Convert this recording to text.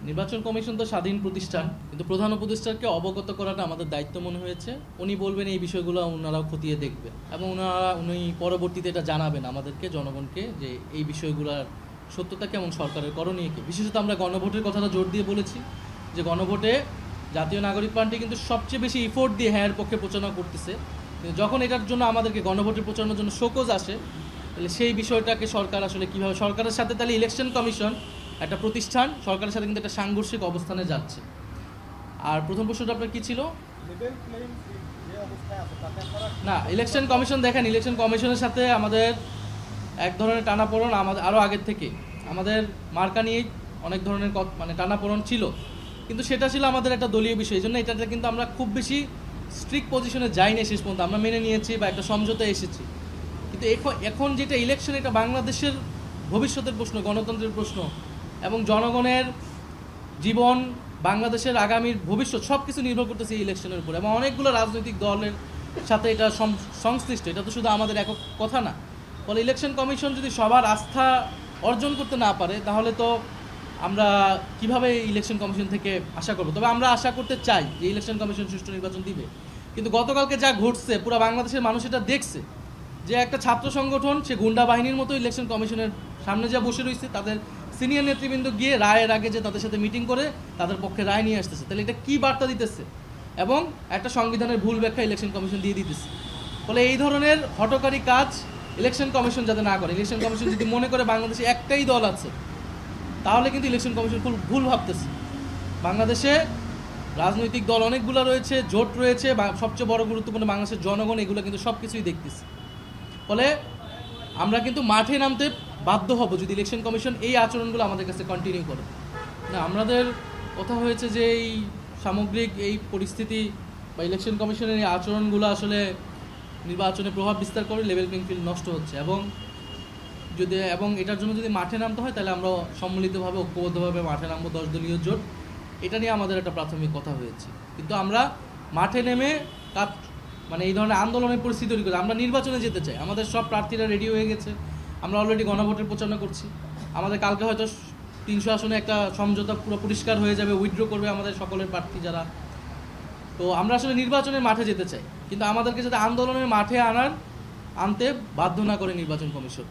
নির্বাচন কমিশন তো স্বাধীন প্রতিষ্ঠান, কিন্তু প্রধান উপদেষ্টাকে অবগত করাটা আমাদের দায়িত্ব মনে হয়েছে। উনি বলবেন এই বিষয়গুলো ওনারাও খতিয়ে দেখবেন এবং উনি পরবর্তীতে এটা জানাবেন আমাদেরকে, জনগণকে, যে এই বিষয়গুলোর সত্যতা কেমন, সরকারের করণীয় কি। বিশেষত আমরা গণভোটের কথাটা জোর দিয়ে বলেছি যে গণভোটে জাতীয় নাগরিক পার্টি কিন্তু সবচেয়ে বেশি ইফোর্ট দিয়ে হ্যাঁ পক্ষে প্রচারণা করতেছে, কিন্তু যখন এটার জন্য আমাদেরকে গণভোটের প্রচারণার জন্য শোকজ আসে, তাহলে সেই বিষয়টাকে সরকার আসলে কীভাবে, সরকারের সাথে তাহলে ইলেকশন কমিশন একটা প্রতিষ্ঠান সরকারের সাথে কিন্তু একটা সাংঘর্ষিক অবস্থানে যাচ্ছে। আর প্রথম প্রশ্নটা আপনার কী ছিল? না, ইলেকশন কমিশন দেখেন, ইলেকশন কমিশনের সাথে আমাদের এক ধরনের টানাপোড়েন আমাদের আরও আগের থেকে, আমাদের মার্কা নিয়েই অনেক ধরনের মানে টানাপোড়েন ছিল, কিন্তু সেটা ছিল আমাদের একটা দলীয় বিষয়। এই জন্য এটাতে কিন্তু আমরা খুব বেশি স্ট্রিক্ট পজিশনে যাইনি শেষ পর্যন্ত, আমরা মেনে নিয়েছি বা একটা সমঝোতায় এসেছি। কিন্তু এখন যেটা ইলেকশন, এটা বাংলাদেশের ভবিষ্যতের প্রশ্ন, গণতন্ত্রের প্রশ্ন এবং জনগণের জীবন, বাংলাদেশের আগামীর ভবিষ্যৎ সব কিছু নির্ভর করতেছে এই ইলেকশনের উপর, এবং অনেকগুলো রাজনৈতিক দলের সাথে এটা সংশ্লিষ্ট। এটা তো শুধু আমাদের একক কথা না। ফলে ইলেকশন কমিশন যদি সবার আস্থা অর্জন করতে না পারে, তাহলে তো আমরা কিভাবে ইলেকশন কমিশন থেকে আশা করব। তবে আমরা আশা করতে চাই যে ইলেকশন কমিশন সুষ্ঠু নির্বাচন দিবে। কিন্তু গতকালকে যা ঘটছে, পুরো বাংলাদেশের মানুষ এটা দেখছে যে একটা ছাত্র সংগঠন সে গুন্ডা বাহিনীর মতো ইলেকশন কমিশনের সামনে যা বসে রয়েছে, তাদের সিনিয়র নেতৃবৃন্দ গিয়ে রায়ের আগে যে তাদের সাথে মিটিং করে তাদের পক্ষে রায় নিয়ে আসতেছে। তাহলে এটা কী বার্তা দিতেছে? এবং একটা সংবিধানের ভুল ব্যাখ্যা ইলেকশন কমিশন দিয়ে দিতেছে। ফলে এই ধরনের হঠকারী কাজ ইলেকশন কমিশন যাতে না করে, ইলেকশন কমিশন যদি মনে করে বাংলাদেশে একটাই দল আছে, তাহলে কিন্তু ইলেকশন কমিশন ভুল ভাবতেছে। বাংলাদেশে রাজনৈতিক দল অনেকগুলো রয়েছে, জোট রয়েছে, সবচেয়ে বড় গুরুত্বপূর্ণ বাংলাদেশের জনগণ এগুলো কিন্তু সব কিছুই দেখতেছে। ফলে আমরা কিন্তু মাঠে নামতে বাধ্য হব যদি ইলেকশন কমিশন এই আচরণগুলো আমাদের কাছে কন্টিনিউ করে। না, আমাদের কথা হয়েছে যে এই সামগ্রিক এই পরিস্থিতি বা ইলেকশন কমিশনের এই আচরণগুলো আসলে নির্বাচনে প্রভাব বিস্তার করে, লেভেল প্লেইং ফিল্ড নষ্ট হচ্ছে, এবং এটার জন্য যদি মাঠে নামতে হয় তাহলে আমরা সম্মিলিতভাবে, ঐক্যবদ্ধভাবে মাঠে নামবো, 10 দলীয় জোট। এটা নিয়ে আমাদের একটা প্রাথমিক কথা হয়েছে। কিন্তু আমরা মাঠে নেমে মানে এই ধরনের আন্দোলনের পরিস্থিতি তৈরি করে আমরা নির্বাচনে যেতে চাই। আমাদের সব প্রার্থীরা রেডি হয়ে গেছে, আমরা অলরেডি গণভোটের প্রচারণা করছি। আমাদের কালকে হয়তো 300 আসনে একটা সমঝোতা পুরো পরিষ্কার হয়ে যাবে, উইথড্র করবে আমাদের সকলের প্রার্থী যারা। তো আমরা আসলে নির্বাচনের মাঠে যেতে চাই, কিন্তু আমাদেরকে যাতে আন্দোলনের মাঠে আনতে বাধ্য না করে নির্বাচন কমিশন।